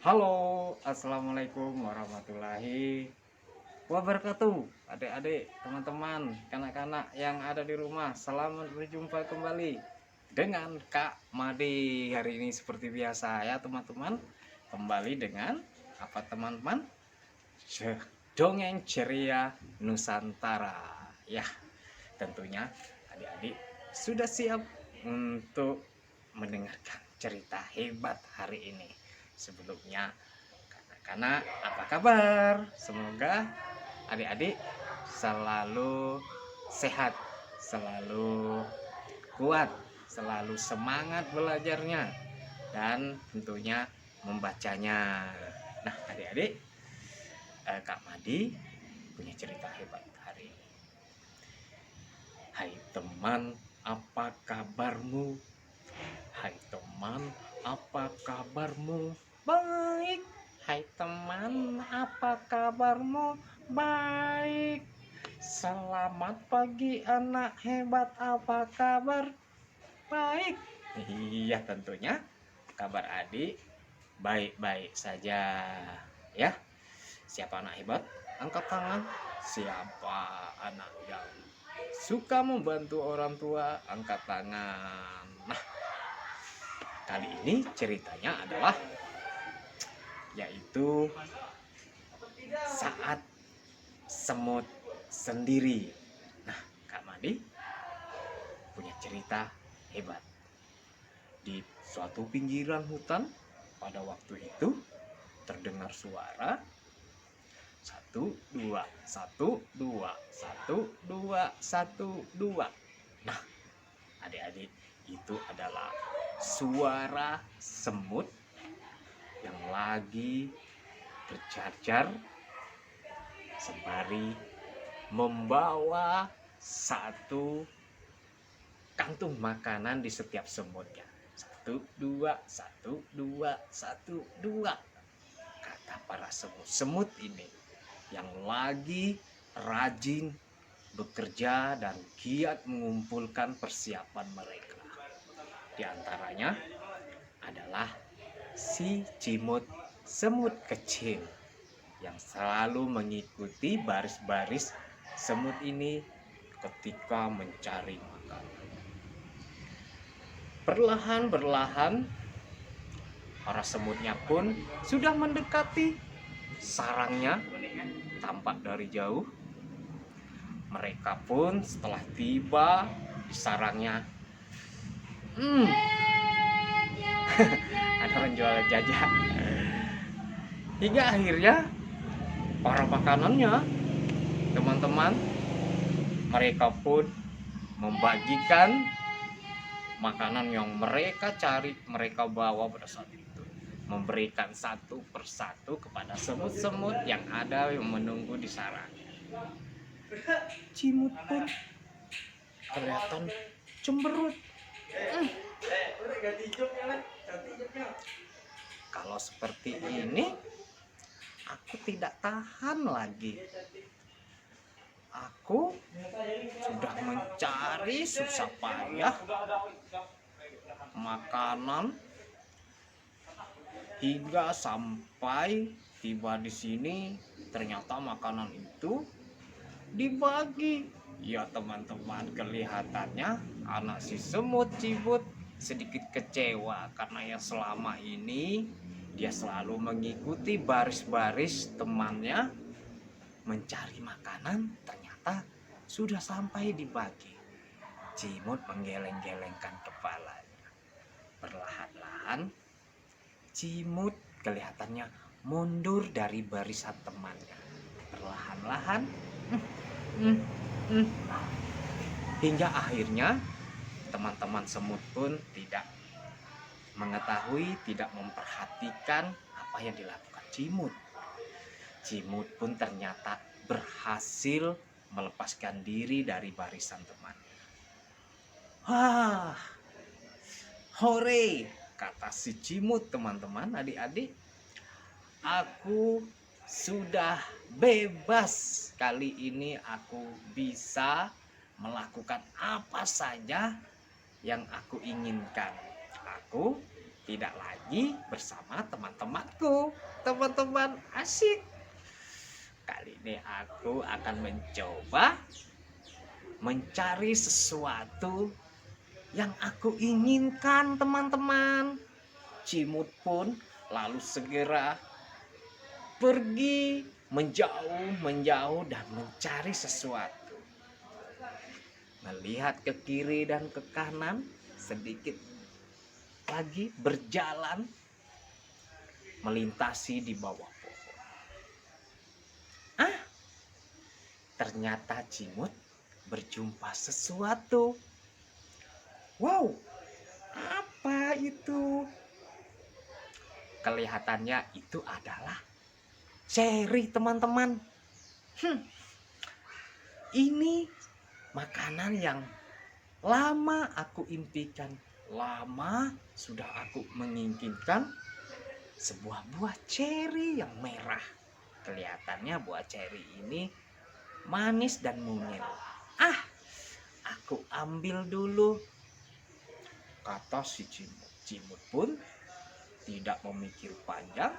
Halo, assalamualaikum warahmatullahi wabarakatuh. Adik-adik, teman-teman, kanak-kanak yang ada di rumah, selamat berjumpa kembali dengan Kak Made. Hari ini seperti biasa ya teman-teman, kembali dengan apa teman-teman? Dongeng ceria Nusantara. Ya, tentunya adik-adik sudah siap untuk mendengarkan cerita hebat hari ini. Sebelumnya, kanak-kanak apa kabar? Semoga adik-adik selalu sehat, selalu kuat, selalu semangat belajarnya, dan tentunya membacanya. Nah, adik-adik, Kak Madi punya cerita hebat hari ini. Hai teman, apa kabarmu? Hai teman, apa kabarmu? Baik. Hai teman, apa kabarmu? Baik. Selamat pagi anak hebat, apa kabar? Baik. Iya, tentunya kabar adik baik-baik saja. Ya, siapa anak hebat? Angkat tangan. Siapa anak yang suka membantu orang tua? Angkat tangan. Nah, kali ini ceritanya adalah yaitu saat semut sendiri. Nah, Kak Madi punya cerita hebat. Di suatu pinggiran hutan pada waktu itu terdengar suara satu dua satu dua satu dua satu dua. Nah, adik-adik, itu adalah suara semut yang lagi berjajar sembari membawa satu kantung makanan di setiap semutnya. Satu dua satu dua satu dua, kata para semut-semut ini yang lagi rajin bekerja dan giat mengumpulkan persiapan mereka. Di antaranya adalah si Cimut, semut kecil yang selalu mengikuti baris-baris semut ini ketika mencari makanan. Perlahan-perlahan para semutnya pun sudah mendekati sarangnya tampak dari jauh. Mereka pun setelah tiba di sarangnya, ada penjual jajan. Hingga akhirnya para makanannya, teman-teman, mereka pun membagikan makanan yang mereka cari, mereka bawa pada saat itu, memberikan satu persatu kepada semut-semut yang ada yang menunggu di sarang. Cimut pun kelihatan cemberut. Kalau seperti ini aku tidak tahan lagi. Aku sudah mencari susah payah makanan hingga sampai tiba di sini. Ternyata makanan itu dibagi. Ya teman-teman, kelihatannya anak si semut Cibut sedikit kecewa karena yang selama ini dia selalu mengikuti baris-baris temannya mencari makanan, ternyata sudah sampai dibagi. Cimut menggeleng-gelengkan kepalanya. Perlahan-lahan Cimut kelihatannya mundur dari barisan temannya. Perlahan-lahan hingga akhirnya teman-teman semut pun tidak mengetahui, tidak memperhatikan apa yang dilakukan Cimut. Cimut pun ternyata berhasil melepaskan diri dari barisan temannya. Wah, hore, kata si Cimut, teman-teman, adik-adik, aku sudah bebas. Kali ini aku bisa melakukan apa saja yang aku inginkan. Aku tidak lagi bersama teman-temanku, teman-teman asik. Kali ini aku akan mencoba mencari sesuatu yang aku inginkan, teman-teman. Cimut pun lalu segera pergi menjauh dan mencari sesuatu. Melihat ke kiri dan ke kanan, sedikit lagi berjalan melintasi di bawah pohon. Ternyata Cimut berjumpa sesuatu. Wow, apa itu? Kelihatannya itu adalah ceri, teman-teman. Ini makanan yang lama aku impikan. Lama sudah aku menginginkan sebuah buah ceri yang merah. Kelihatannya buah ceri ini manis dan mungil. Aku ambil dulu, kata si Cimut. Cimut pun tidak memikir panjang,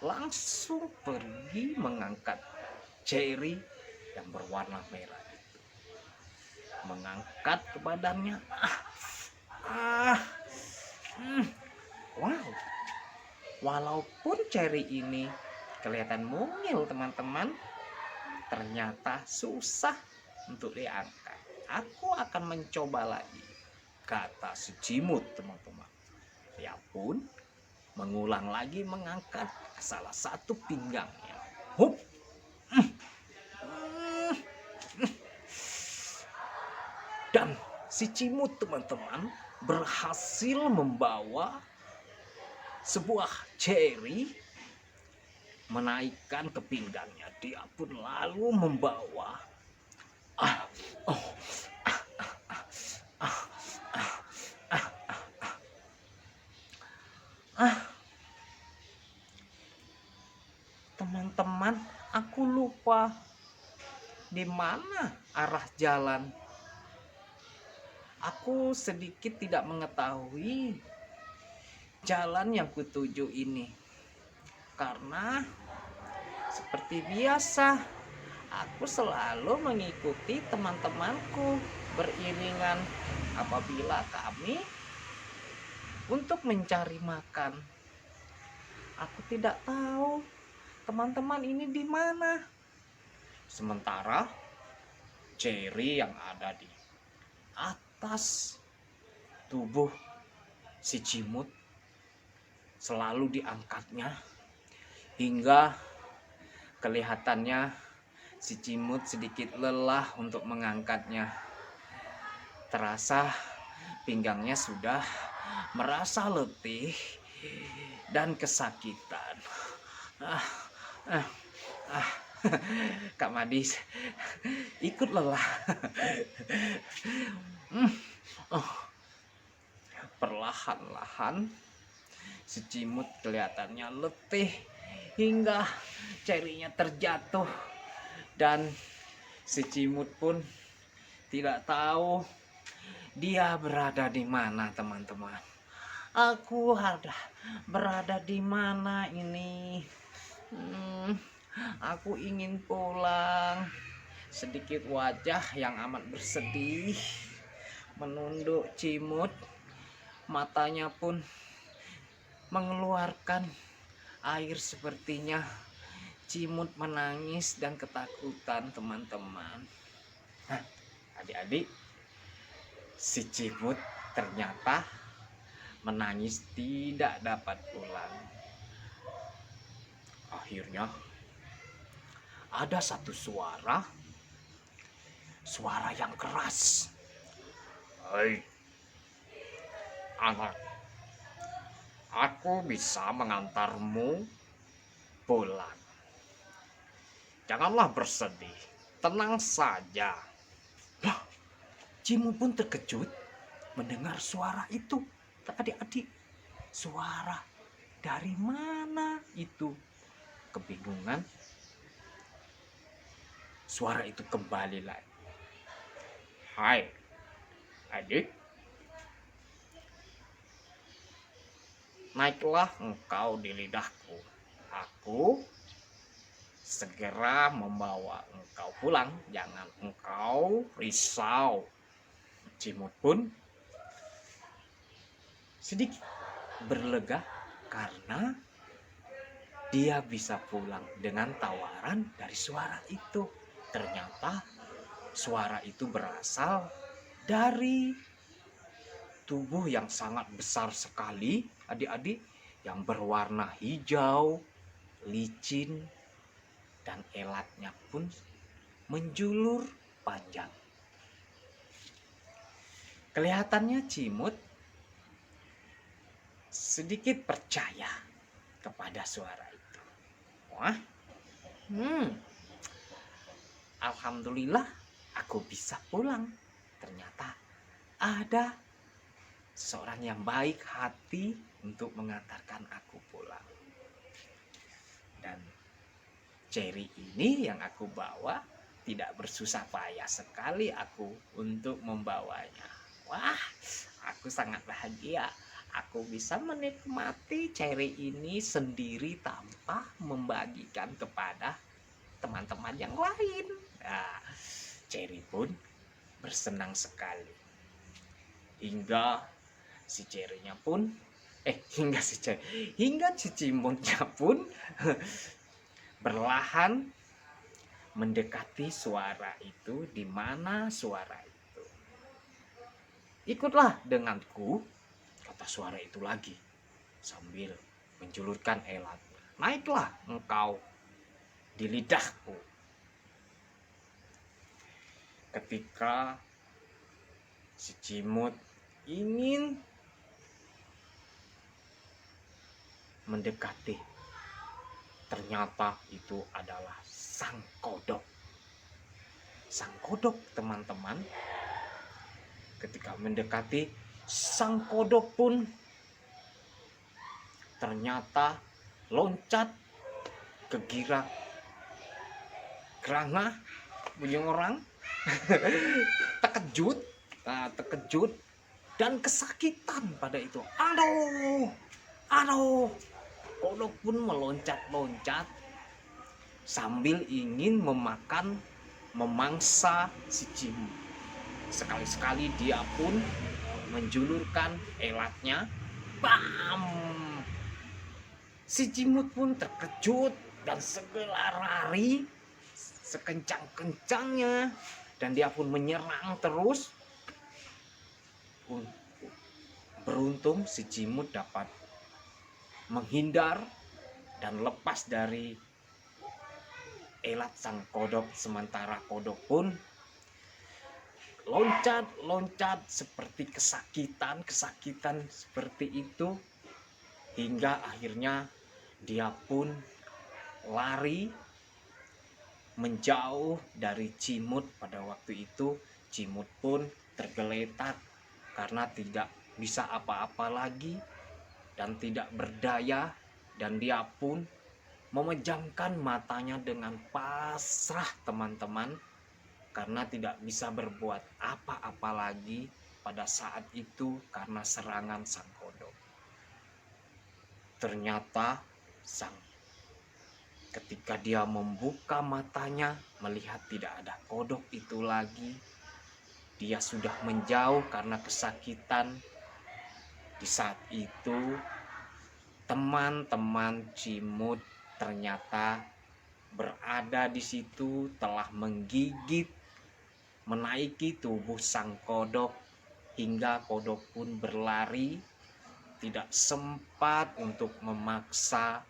langsung pergi mengangkat ceri yang berwarna merah itu. Mengangkat ke badannya. Wow. Walaupun ceri ini kelihatan mungil, teman-teman, ternyata susah untuk diangkat. Aku akan mencoba lagi, kata si Cimut, teman-teman. Dia pun mengulang lagi mengangkat salah satu pinggangnya. Hup. Dan si Cimut, teman-teman, berhasil membawa sebuah ceri, menaikkan ke pinggangnya. Dia pun lalu membawa teman-teman, aku lupa di mana arah jalan. Aku sedikit tidak mengetahui jalan yang kutuju ini. Karena seperti biasa, aku selalu mengikuti teman-temanku beriringan apabila kami untuk mencari makan. Aku tidak tahu teman-teman ini di mana. Sementara ceri yang ada di atas tubuh si Cimut selalu diangkatnya hingga kelihatannya si Cimut sedikit lelah untuk mengangkatnya. Terasa pinggangnya sudah merasa letih dan kesakitan. Kak Madis ikut lelah. Perlahan-lahan si Cimut kelihatannya letih hingga cerinya terjatuh, dan si Cimut pun tidak tahu dia berada di mana, teman-teman. Aku berada di mana ini? Aku ingin pulang. Sedikit wajah yang amat bersedih menunduk Cimut. Matanya pun mengeluarkan air, sepertinya Cimut menangis dan ketakutan, teman-teman. Adik-adik, si Cimut ternyata menangis tidak dapat pulang. Akhirnya ada satu suara yang keras. Hei anak, aku bisa mengantarmu pulang. Janganlah bersedih, tenang saja. Cimut pun terkejut mendengar suara itu. Adik-adik, suara dari mana itu? Kebingungan. Suara itu kembali lagi. Hai adik, naiklah engkau di lidahku. Aku segera membawa engkau pulang, jangan engkau risau. Cimut pun sedikit berlega karena dia bisa pulang dengan tawaran dari suara itu. Ternyata suara itu berasal dari tubuh yang sangat besar sekali, adik-adik, yang berwarna hijau, licin, dan elatnya pun menjulur panjang. Kelihatannya Cimut sedikit percaya kepada suara itu. Wah, alhamdulillah aku bisa pulang. Ternyata ada seorang yang baik hati untuk mengantarkan aku pulang. Dan Cherry ini yang aku bawa tidak bersusah payah sekali aku untuk membawanya. Wah, aku sangat bahagia. Aku bisa menikmati Cherry ini sendiri tanpa membagikan kepada teman-teman yang lain. Nah, Cherry pun bersenang sekali. Hingga si Cherry-nya pun hingga si Cimutnya pun berlahan mendekati suara itu. Di mana suara itu? Ikutlah denganku, kata suara itu lagi sambil menjulurkan elat. Naiklah engkau di lidahku. Ketika si Cimut ingin mendekati, ternyata itu adalah sang kodok. Sang kodok, teman-teman, ketika mendekati, sang kodok pun ternyata loncat ke girak kerana bunyi orang terkejut dan kesakitan pada itu. Aduh, kodok pun meloncat-loncat sambil ingin memangsa si Cimut. Sekali-sekali dia pun menjulurkan elatnya. Bam! Si Cimut pun terkejut dan segera lari sekencang-kencangnya, dan dia pun menyerang terus. Beruntung si Cimut dapat menghindar dan lepas dari elat sang kodok, sementara kodok pun loncat-loncat seperti kesakitan seperti itu, hingga akhirnya dia pun lari menjauh dari Cimut. Pada waktu itu Cimut pun tergeletak karena tidak bisa apa-apa lagi dan tidak berdaya, dan dia pun memejamkan matanya dengan pasrah, teman-teman, karena tidak bisa berbuat apa-apa lagi pada saat itu karena serangan sang kodok. Ternyata ketika dia membuka matanya melihat tidak ada kodok itu lagi, dia sudah menjauh karena kesakitan. Di saat itu teman-teman Cimut ternyata berada di situ, telah menggigit, menaiki tubuh sang kodok, hingga kodok pun berlari, tidak sempat untuk memangsa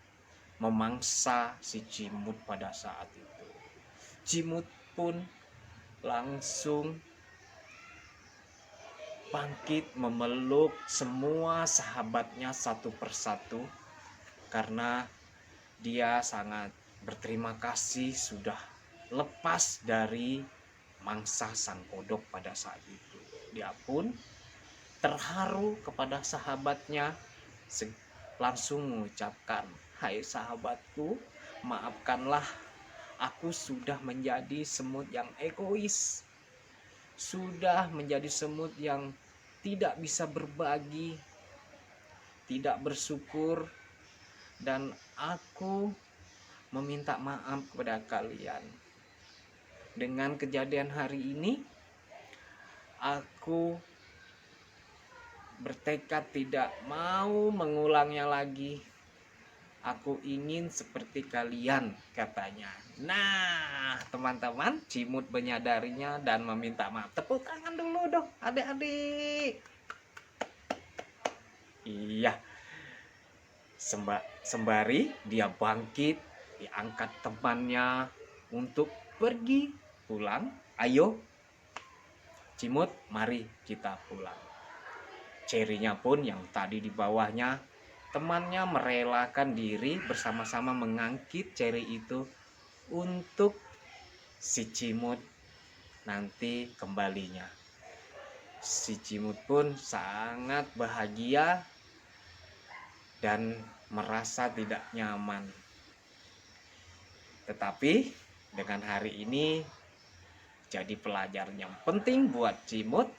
si Cimut pada saat itu. Cimut pun langsung bangkit memeluk semua sahabatnya satu persatu, karena dia sangat berterima kasih sudah lepas dari mangsa sang kodok pada saat itu. Dia pun terharu kepada sahabatnya, langsung mengucapkan, "Hai sahabatku, maafkanlah, aku sudah menjadi semut yang egois, sudah menjadi semut yang tidak bisa berbagi. tidak bersyukur, dan aku meminta maaf kepada kalian. Dengan kejadian hari ini, aku bertekad tidak mau mengulangnya lagi. Aku ingin seperti kalian, katanya. Nah, teman-teman, Cimut menyadarinya dan meminta maaf. Tepuk tangan dulu dong, adik-adik. Iya, sembari dia bangkit, diangkat temannya untuk pergi pulang. Ayo, Cimut, mari kita pulang. Cerinya pun yang tadi di bawahnya, temannya merelakan diri bersama-sama mengangkit Ceri itu untuk si Cimut nanti kembalinya. Si Cimut pun sangat bahagia dan merasa tidak nyaman. Tetapi dengan hari ini jadi pelajaran yang penting buat Cimut,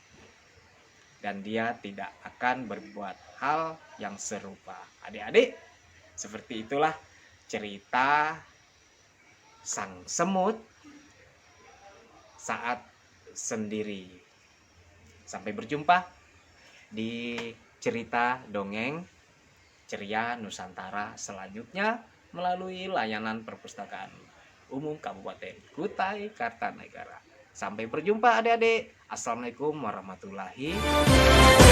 dan dia tidak akan berbuat hal yang serupa. Adik-adik, seperti itulah cerita sang semut saat sendiri. Sampai berjumpa di cerita dongeng ceria Nusantara selanjutnya melalui layanan perpustakaan umum Kabupaten Kutai Kartanegara. Sampai berjumpa adik-adik. Assalamualaikum warahmatullahi wabarakatuh.